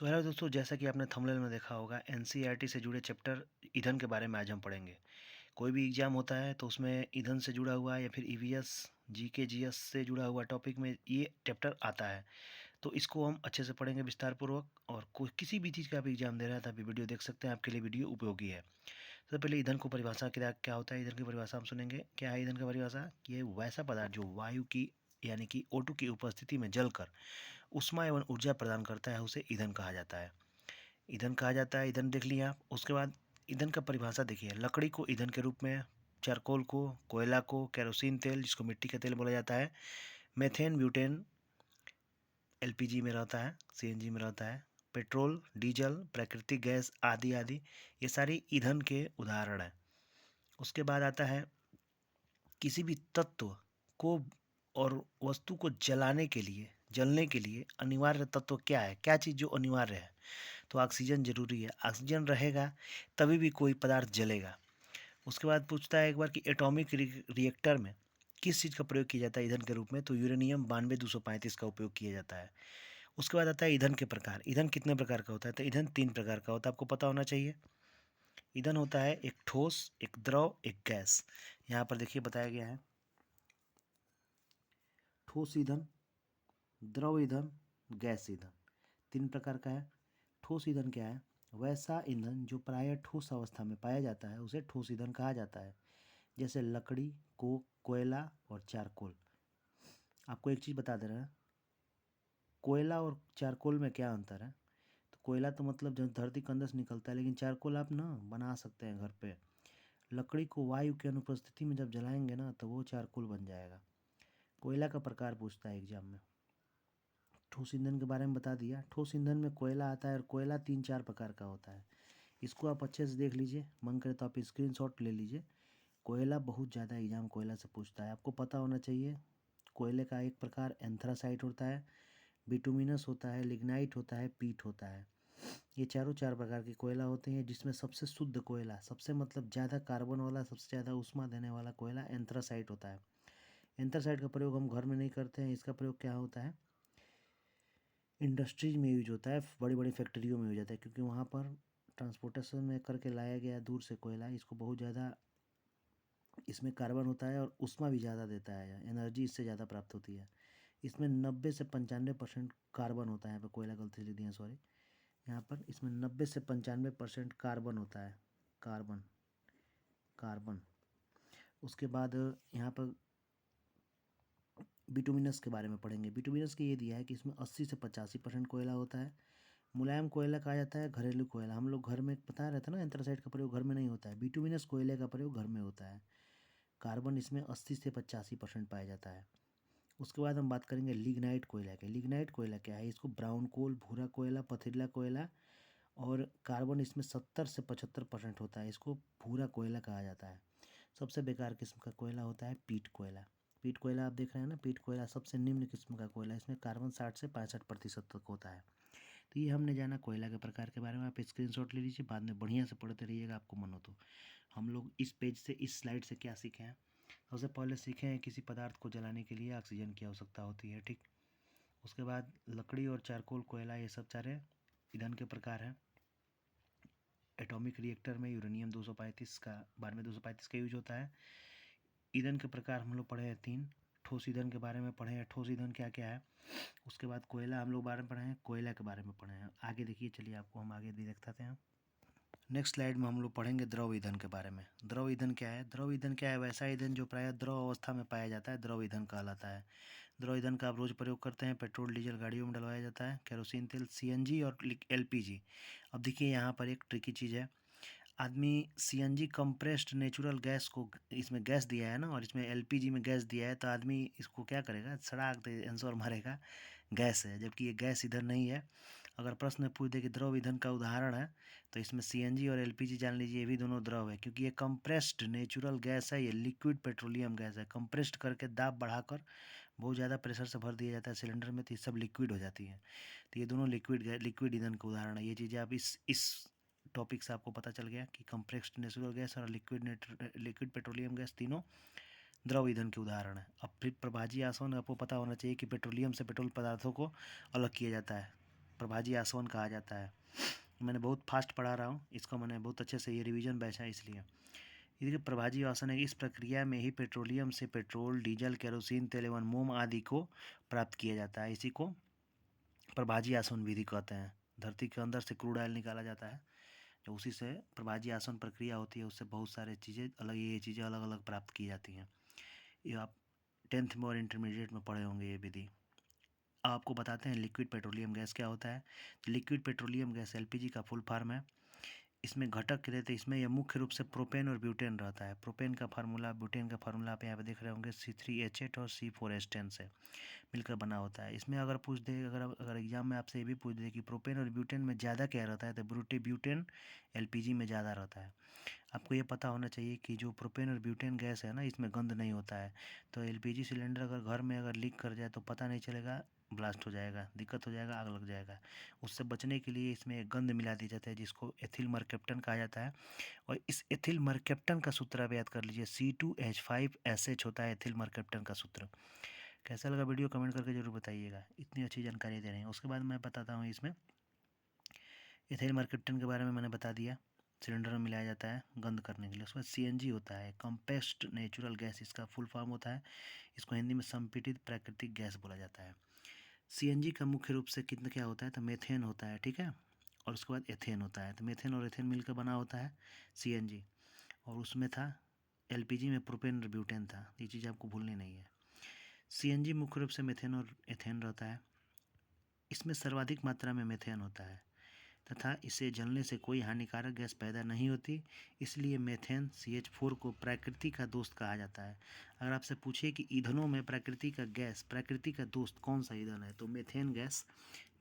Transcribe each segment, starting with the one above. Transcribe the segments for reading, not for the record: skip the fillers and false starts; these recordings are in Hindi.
सो हेलो दोस्तों, जैसा कि आपने थंबनेल में देखा होगा, एनसीईआरटी से जुड़े चैप्टर ईंधन के बारे में आज हम पढ़ेंगे। कोई भी एग्जाम होता है तो उसमें ईंधन से जुड़ा हुआ या फिर ईवीएस जीके जीएस से जुड़ा हुआ टॉपिक में ये चैप्टर आता है। तो इसको हम अच्छे से पढ़ेंगे विस्तार पूर्वक, और कोई किसी भी चीज़ का आप एग्जाम दे रहे हैं तो आप ये वीडियो देख सकते हैं, आपके लिए वीडियो उपयोगी है। सबसे पहले ईंधन को परिभाषा क्या होता है। ईंधन की परिभाषा हम सुनेंगे। क्या है ईंधन की परिभाषा? कि ये वैसा पदार्थ जो वायु की यानी कि O2 की उपस्थिति में जलकर ऊष्मा एवं ऊर्जा प्रदान करता है, उसे ईंधन कहा जाता है। ईंधन कहा जाता है, ईंधन देख लिया आप। उसके बाद ईंधन का परिभाषा देखिए। लकड़ी को ईंधन के रूप में, चारकोल को, कोयला को, केरोसिन तेल जिसको मिट्टी का तेल बोला जाता है, मेथेन ब्यूटेन एलपीजी में रहता है, सीएनजी में रहता है, पेट्रोल, डीजल, प्राकृतिक गैस आदि आदि, ये सारी ईंधन के उदाहरण हैं। उसके बाद आता है किसी भी तत्व को और वस्तु को जलने के लिए अनिवार्य तत्व क्या है, क्या चीज़ जो अनिवार्य है। तो ऑक्सीजन जरूरी है। ऑक्सीजन रहेगा तभी भी कोई पदार्थ जलेगा। उसके बाद पूछता है एक बार कि एटॉमिक रिएक्टर में किस चीज़ का प्रयोग किया जाता है ईंधन के रूप में। तो यूरेनियम 92-235 का उपयोग किया जाता है। उसके बाद आता है ईंधन के प्रकार। ईंधन कितने प्रकार का होता है? तो ईंधन 3 प्रकार का होता है, आपको पता होना चाहिए। ईंधन होता है एक ठोस, एक द्रव, एक गैस। यहाँ पर देखिए बताया गया है। ठोस ईंधन, द्रव ईंधन, गैस ईंधन, 3 प्रकार का है। ठोस ईंधन क्या है? वैसा ईंधन जो प्रायः ठोस अवस्था में पाया जाता है उसे ठोस ईंधन कहा जाता है। जैसे लकड़ी, कोयला और चारकोल। आपको एक चीज़ बता दे रहे हैं, कोयला और चारकोल में क्या अंतर है। तो कोयला तो मतलब जब धरती के अंदर से निकलता है, लेकिन चारकोल आप ना बना सकते हैं घर पे। लकड़ी को वायु की अनुपस्थिति में जब जलाएंगे ना तो वो चारकोल बन जाएगा। कोयला का प्रकार पूछता है एग्जाम में। ठोस ईंधन के बारे में बता दिया। ठोस ईंधन में कोयला आता है, और कोयला 3-4 प्रकार का होता है। इसको आप अच्छे से देख लीजिए, मन करे तो आप स्क्रीनशॉट ले लीजिए। कोयला बहुत ज़्यादा एग्जाम कोयला से पूछता है, आपको पता होना चाहिए। कोयले का एक प्रकार एंथ्रासाइट होता है, बिटुमिनस होता है, लिग्नाइट होता है, पीट होता है। ये चारों 4 प्रकार के कोयला होते हैं, जिसमें सबसे शुद्ध कोयला, सबसे मतलब ज़्यादा कार्बन वाला, सबसे ज़्यादा ऊष्मा देने वाला कोयला एंथ्रासाइट होता है। एंथ्रासाइट का प्रयोग हम घर में नहीं करते हैं। इसका प्रयोग क्या होता है? इंडस्ट्रीज में यूज होता है, बड़ी बड़ी फैक्ट्रियों में यूज होता है, क्योंकि वहाँ पर ट्रांसपोर्टेशन में करके लाया गया दूर से कोयला। इसको बहुत ज़्यादा, इसमें कार्बन होता है और ऊष्मा भी ज़्यादा देता है, एनर्जी इससे ज़्यादा प्राप्त होती है। इसमें 90 से 95% कार्बन होता है। यहाँ पर कोयला गलती से लिख दिया, सॉरी। यहाँ पर इसमें 90 से 95% कार्बन होता है। Carbon, carbon. उसके बाद यहाँ पर बिटुमिनस के बारे में पढ़ेंगे। बिटुमिनस के ये दिया है कि इसमें 80 से 85% कोयला होता है। मुलायम कोयला कहा जाता है घरेलू कोयला। हम लोग घर में, पता रहता है ना, एंथ्रासाइट का प्रयोग घर में नहीं होता है। बिटुमिनस कोयले का प्रयोग घर में होता है। कार्बन इसमें 80 से 85% पाया जाता है। उसके बाद हम बात करेंगे लिग्नाइट कोयला के। लिग्नाइट कोयला क्या है? इसको ब्राउन कोल, भूरा कोयला, पथरीला कोयला, और कार्बन इसमें 70 से 75% होता है। इसको भूरा कोयला कहा जाता है। सबसे बेकार किस्म का कोयला होता है पीट कोयला। पीट कोयला आप देख रहे हैं ना, पीट कोयला सबसे निम्न किस्म का कोयला। इसमें कार्बन 60 से 65% तक होता है। तो ये हमने जाना कोयला के प्रकार के बारे में। आप स्क्रीनशॉट ले लीजिए, बाद में बढ़िया से पढ़ते रहिएगा, आपको मन हो तो। हम लोग इस पेज से, इस स्लाइड से क्या सीखे हैं? सबसे पहले सीखे हैं किसी पदार्थ को जलाने के लिए ऑक्सीजन की आवश्यकता होती है, ठीक। उसके बाद लकड़ी और चारकोल, कोयला, ये सब सारे ईंधन के प्रकार हैं। एटॉमिक रिएक्टर में यूरेनियम 235 का, 92-235 का यूज होता है। ईंधन के प्रकार हम लोग पढ़े हैं 3। ठोस ईंधन के बारे में पढ़े हैं, ठोस ईंधन क्या क्या है। उसके बाद कोयला हम लोग बारे में पढ़े हैं, कोयला के बारे में पढ़े हैं। आगे देखिए, चलिए आपको हम आगे भी दिखाते हैं। नेक्स्ट स्लाइड में हम लोग पढ़ेंगे द्रव ईंधन के बारे में। द्रव ईंधन क्या है? द्रव ईंधन क्या है? वैसा ईंधन जो प्रायः द्रव अवस्था में पाया जाता है, द्रव ईंधन कहलाता है। द्रव ईंधन का आप रोज़ प्रयोग करते हैं। पेट्रोल डीजल गाड़ियों में डलवाया जाता है। केरोसिन तेल, सीएनजी और एलपीजी। अब देखिए यहाँ पर एक ट्रिकी चीज़ है। आदमी सीएनजी कंप्रेस्ड नेचुरल गैस को, इसमें गैस दिया है ना, और इसमें एलपीजी में गैस दिया है, तो आदमी इसको क्या करेगा? सड़ाक दे, आंसर मारेगा गैस है, जबकि ये गैस ईंधन नहीं है। अगर प्रश्न पूछ दे कि द्रव ईंधन का उदाहरण है, तो इसमें सीएनजी और एलपीजी जान लीजिए, ये भी दोनों द्रव है, क्योंकि ये कंप्रेस्ड नेचुरल गैस है। ये लिक्विड पेट्रोलियम गैस है। कंप्रेस्ड करके दाब बढ़ाकर बहुत ज़्यादा प्रेशर से भर दिया जाता है सिलेंडर में, तो ये सब लिक्विड हो जाती है। तो ये दोनों लिक्विड ईंधन का उदाहरण है। ये चीज़ें आप इस टॉपिक से आपको पता चल गया कि कंप्रेस्ड नेचुरल गैस और लिक्विड पेट्रोलियम गैस तीनों द्रव ईंधन के उदाहरण है। अब फिर प्रभाजी आसन आपको पता होना चाहिए कि पेट्रोलियम से पेट्रोल पदार्थों को अलग किया जाता है। प्रभाजी आसवन कहा जाता है। मैंने बहुत फास्ट पढ़ा रहा हूँ इसको, मैंने बहुत अच्छे से, ये रिवीजन बैच है इसलिए। ये देखिए प्रभाजी आसवन है, इस प्रक्रिया में ही पेट्रोलियम से पेट्रोल, डीजल, केरोसिन, तेल एवं मोम आदि को प्राप्त किया जाता है। इसी को प्रभाजी आसवन विधि कहते हैं। धरती के अंदर से क्रूड ऑयल निकाला जाता है, जो उसी से प्रभाजी आसवन प्रक्रिया होती है, उससे बहुत सारे चीज़ें अलग, ये चीज़ें अलग अलग प्राप्त की जाती हैं। ये आप 10th में और इंटरमीडिएट में पढ़े होंगे ये विधि। आपको बताते हैं लिक्विड पेट्रोलियम गैस क्या होता है। लिक्विड पेट्रोलियम गैस एलपीजी का फुल फॉर्म है। इसमें घटक रहते हैं, इसमें यह मुख्य रूप से प्रोपेन और ब्यूटेन रहता है। प्रोपेन का फार्मूला, ब्यूटेन का फार्मूला आप यहाँ पे देख रहे होंगे, C3H8 और C4H10 से मिलकर बना होता है। इसमें अगर पूछ दे, अगर एग्जाम में आपसे ये भी पूछ दे कि प्रोपेन और ब्यूटेन में ज़्यादा क्या रहता है, तो ब्यूटेन एलपीजी में ज़्यादा रहता है। आपको ये पता होना चाहिए कि जो प्रोपेन और ब्यूटेन गैस है ना, इसमें गंध नहीं होता है। तो एलपीजी सिलेंडर अगर घर में अगर लीक कर जाए तो पता नहीं चलेगा, ब्लास्ट हो जाएगा, दिक्कत हो जाएगा, आग लग जाएगा। उससे बचने के लिए इसमें एक गंध मिला दी जाता है जिसको एथिल मरकैप्टन कहा जाता है। और इस एथिल मरकैप्टन का सूत्र आप याद कर लीजिए, C2H5SH होता है एथिल मरकैप्टन का सूत्र। कैसा लगा वीडियो कमेंट करके जरूर बताइएगा, इतनी अच्छी जानकारी दे रहे हैं। उसके बाद मैं बताता हूँ इसमें एथिल मरकैप्टन के बारे में मैंने बता दिया, सिलेंडर में मिलाया जाता है गंद करने के लिए। उसके बाद सीएनजी होता है, कंप्रेस्ड नेचुरल गैस, इसका फुल फॉर्म होता है। इसको हिंदी में संपीड़ित प्राकृतिक गैस बोला जाता है। सीएनजी का मुख्य रूप से कितना क्या होता है, तो मेथेन होता है, ठीक है, और उसके बाद एथेन होता है। तो मेथेन और एथेन मिलकर बना होता है सीएनजी। और उसमें था एलपीजी में प्रोपेन और ब्यूटेन था, ये चीज़ आपको भूलनी नहीं है। सीएनजी मुख्य रूप से मेथेन और एथेन रहता है। इसमें सर्वाधिक मात्रा में मेथेन होता है तथा इसे जलने से कोई हानिकारक गैस पैदा नहीं होती, इसलिए मेथेन CH4 को प्रकृति का दोस्त कहा जाता है। अगर आपसे पूछे कि ईंधनों में प्रकृति का गैस, प्रकृति का दोस्त कौन सा ईंधन है, तो मेथेन गैस,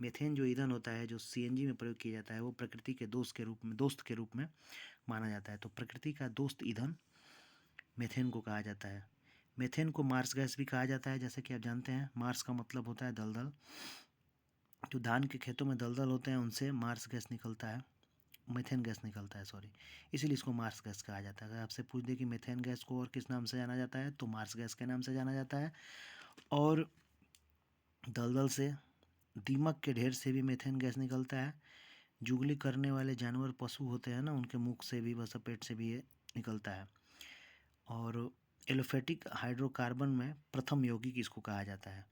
मेथेन जो ईंधन होता है जो सीएनजी में प्रयोग किया जाता है, वो प्रकृति के दोस्त के रूप में माना जाता है। तो प्रकृति का दोस्त ईंधन मेथेन को कहा जाता है। मेथेन को मार्स गैस भी कहा जाता है, जैसे कि आप जानते हैं मार्स का मतलब होता है दलदल। जो धान के खेतों में दलदल होते हैं उनसे मार्स गैस निकलता है, मेथेन गैस निकलता है, सॉरी, इसीलिए इसको मार्स गैस कहा जाता है। अगर आपसे पूछ दे कि मेथेन गैस को और किस नाम से जाना जाता है, तो मार्स गैस के नाम से जाना जाता है। और दलदल से, दीमक के ढेर से भी मेथेन गैस निकलता है। जुगली करने वाले जानवर, पशु होते हैं ना, उनके मुख से भी, बस पेट से भी ये निकलता है। और एलोफेटिक हाइड्रोकार्बन में प्रथम यौगिक इसको कहा जाता है।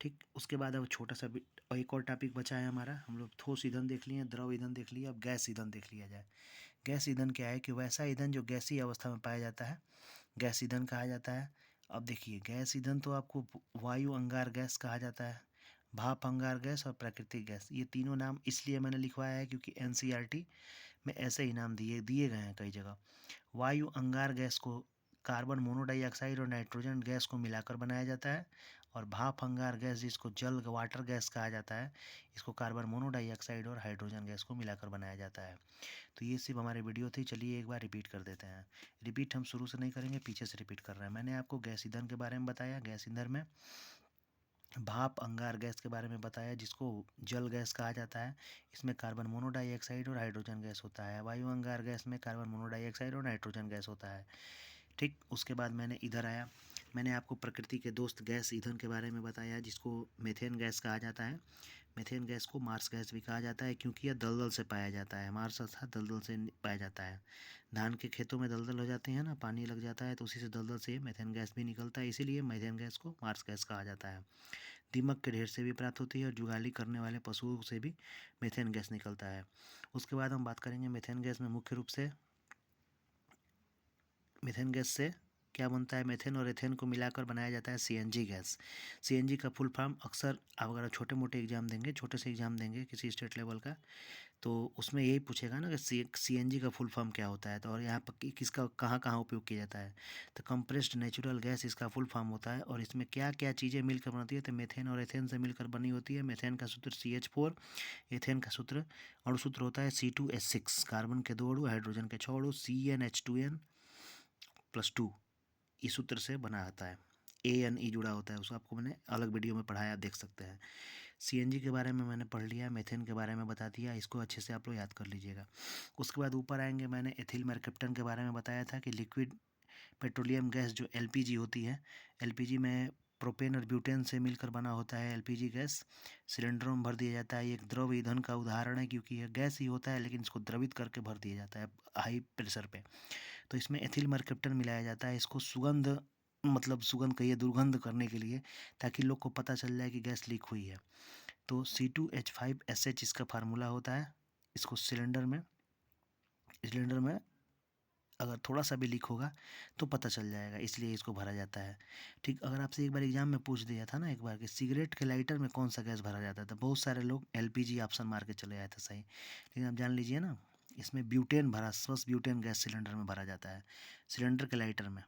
ठीक, उसके बाद अब छोटा सा और एक और टॉपिक बचा है हमारा। हम लोग ठोस ईंधन देख लिए, द्रव ईंधन देख लिया, अब गैस ईंधन देख लिया जाए। गैस ईंधन क्या है कि वैसा ईंधन जो गैसीय अवस्था में पाया जाता है, गैस ईंधन कहा जाता है। अब देखिए गैस ईंधन तो आपको वायु अंगार गैस कहा जाता है, भाप अंगार गैस और प्राकृतिक गैस, ये तीनों नाम इसलिए मैंने लिखवाया है क्योंकि एनसीईआरटी में ऐसे ही नाम दिए दिए गए हैं कई जगह। वायु अंगार गैस को कार्बन मोनोडाइऑक्साइड और नाइट्रोजन गैस को मिलाकर बनाया जाता है। और भाप अंगार गैस, जिसको जल वाटर गैस कहा जाता है, इसको कार्बन मोनोडाइऑक्साइड और हाइड्रोजन गैस को मिलाकर बनाया जाता है। तो ये सिर्फ हमारी वीडियो थी, चलिए एक बार रिपीट कर देते हैं। रिपीट हम शुरू से नहीं करेंगे, पीछे से रिपीट कर रहे हैं। मैंने आपको गैस ईंधन के बारे में बताया, गैस ईंधन में भाप अंगार गैस के बारे में बताया जिसको जल गैस कहा जाता है, इसमें कार्बन मोनोडाइऑक्साइड और हाइड्रोजन गैस होता है। वायु अंगार गैस में कार्बन मोनोडाइऑक्साइड और नाइट्रोजन गैस होता है। ठीक, उसके बाद मैंने इधर आया, मैंने आपको प्रकृति के दोस्त गैस ईंधन के बारे में बताया जिसको मेथेन गैस कहा जाता है। मेथेन गैस को मार्स गैस भी कहा जाता है क्योंकि यह दलदल से पाया जाता है, मार्स अर्थात दलदल से पाया जाता है। धान के खेतों में दलदल हो जाते हैं ना, पानी लग जाता है, तो उसी से दलदल से मेथेन गैस भी निकलता है, इसीलिए मेथेन गैस को मार्स गैस कहा जाता है। दीमक के ढेर से भी प्राप्त होती है और जुगाली करने वाले पशुओं से भी मेथेन गैस निकलता है। उसके बाद हम बात करेंगे मेथेन गैस में मुख्य रूप से, मेथेन गैस से क्या बनता है, मेथेन और एथेन को मिलाकर बनाया जाता है सीएनजी गैस। सीएनजी का फुल फॉर्म अक्सर आप अगर छोटे मोटे एग्जाम देंगे, छोटे से एग्जाम देंगे किसी स्टेट लेवल का, तो उसमें यही पूछेगा ना कि सीएनजी का फुल फॉर्म क्या होता है, तो और यहाँ पर किसका कहाँ कहाँ उपयोग किया जाता है, तो कंप्रेस्ड नेचुरल गैस इसका फुल फॉर्म होता है। और इसमें क्या क्या चीज़ें मिलकर बनती है, तो मेथेन और एथेन से मिलकर बनी होती है। मेथेन का सूत्र CH4, एथेन का सूत्र अणुसूत्र होता है C2H6, कार्बन के 2 अणु, हाइड्रोजन के 6 अणु, CnH2n+2, इस सूत्र से बना आता है। ANE जुड़ा होता है, उसको आपको मैंने अलग वीडियो में पढ़ाया, आप देख सकते हैं। सीएनजी के बारे में मैंने पढ़ लिया, मेथेन के बारे में बता दिया, इसको अच्छे से आप लोग याद कर लीजिएगा। उसके बाद ऊपर आएंगे, मैंने एथिल मरकैप्टन के बारे में बताया था कि लिक्विड पेट्रोलियम गैस जो एलपीजी होती है, एलपीजी में प्रोपेन और ब्यूटेन से मिलकर बना होता है एलपीजी गैस। सिलेंडरों में भर दिया जाता है। ये एक द्रव ईंधन का उदाहरण है, क्योंकि यह गैस ही होता है लेकिन इसको द्रवित करके भर दिया जाता है हाई प्रेशर पे। तो इसमें एथिल मर्केप्टन मिलाया जाता है। इसको सुगंध, मतलब सुगंध कहिए, दुर्गंध करने के लिए, ताकि लोग को पता चल जाए कि गैस लीक हुई है। तो C2H5SH इसका फार्मूला होता है। इसको सिलेंडर में अगर थोड़ा सा भी लीक होगा तो पता चल जाएगा, इसलिए इसको भरा जाता है। ठीक, अगर आपसे एक बार एग्जाम में पूछ दिया था ना एक बार कि सिगरेट के लाइटर में कौन सा गैस भरा जाता था, बहुत सारे लोग एलपीजी ऑप्शन मार के चले आए थे सही, लेकिन आप जान लीजिए ना, इसमें ब्यूटेन भरा, स्वस्थ ब्यूटेन गैस सिलेंडर में भरा जाता है। सिलेंडर के लाइटर में,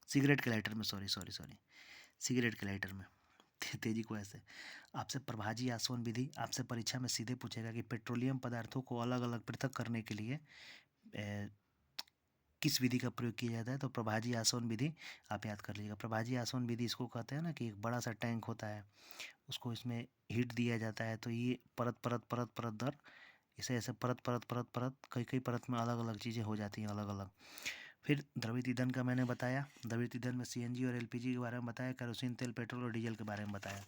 सिगरेट के लाइटर में, सॉरी सॉरी सॉरी, सिगरेट के लाइटर में। तेजी को ऐसे आपसे प्रभाजी आसवन विधि, आपसे परीक्षा में सीधे पूछेगा कि पेट्रोलियम पदार्थों को अलग अलग पृथक करने के लिए किस विधि का प्रयोग किया जाता है। तो प्रभाजी आसवन विधि आप याद कर लीजिएगा। प्रभाजी आसवन विधि इसको कहते हैं ना कि एक बड़ा सा टैंक होता है, उसको इसमें हीट दिया जाता है, तो ये परत परत परत परत दर, इसे ऐसे परत परत परत परत कई कई परत में अलग अलग चीज़ें हो जाती हैं अलग अलग। फिर द्रवित ईंधन का मैंने बताया। द्रवित ईंधन में सीएनजी और एलपीजी के बारे में बताया, केरोसिन तेल, पेट्रोल और डीजल के बारे में बताया।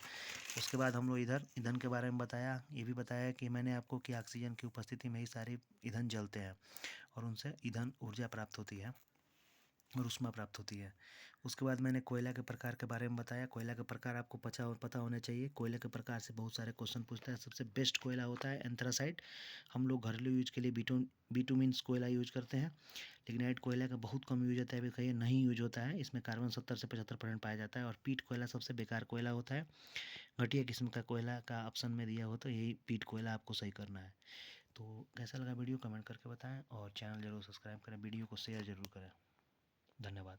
उसके बाद हम लोग इधर ईंधन के बारे में बताया। ये भी बताया कि मैंने आपको कि ऑक्सीजन की उपस्थिति में ही सारे ईंधन जलते हैं और उनसे ईंधन ऊर्जा प्राप्त होती है और ऊष्मा प्राप्त होती है। उसके बाद मैंने कोयला के प्रकार के बारे में बताया। कोयला के प्रकार आपको पता होने चाहिए। कोयले के प्रकार से बहुत सारे क्वेश्चन पूछता है। सबसे बेस्ट कोयला होता है एंथ्रासाइट। हम लोग घरेलू यूज के लिए बिटुमिन्स कोयला यूज करते हैं। लिग्नाइट कोयला का बहुत कम यूज होता है, कहीं नहीं यूज होता है। इसमें कार्बन 70 से 75% पाया जाता है। और पीट कोयला सबसे बेकार कोयला होता है। घटिया किस्म का कोयला का ऑप्शन में दिया हो तो यही पीट कोयला आपको सही करना है। तो कैसा लगा वीडियो कमेंट करके बताएं और चैनल जरूर सब्सक्राइब करें, वीडियो को शेयर जरूर करें। धन्यवाद।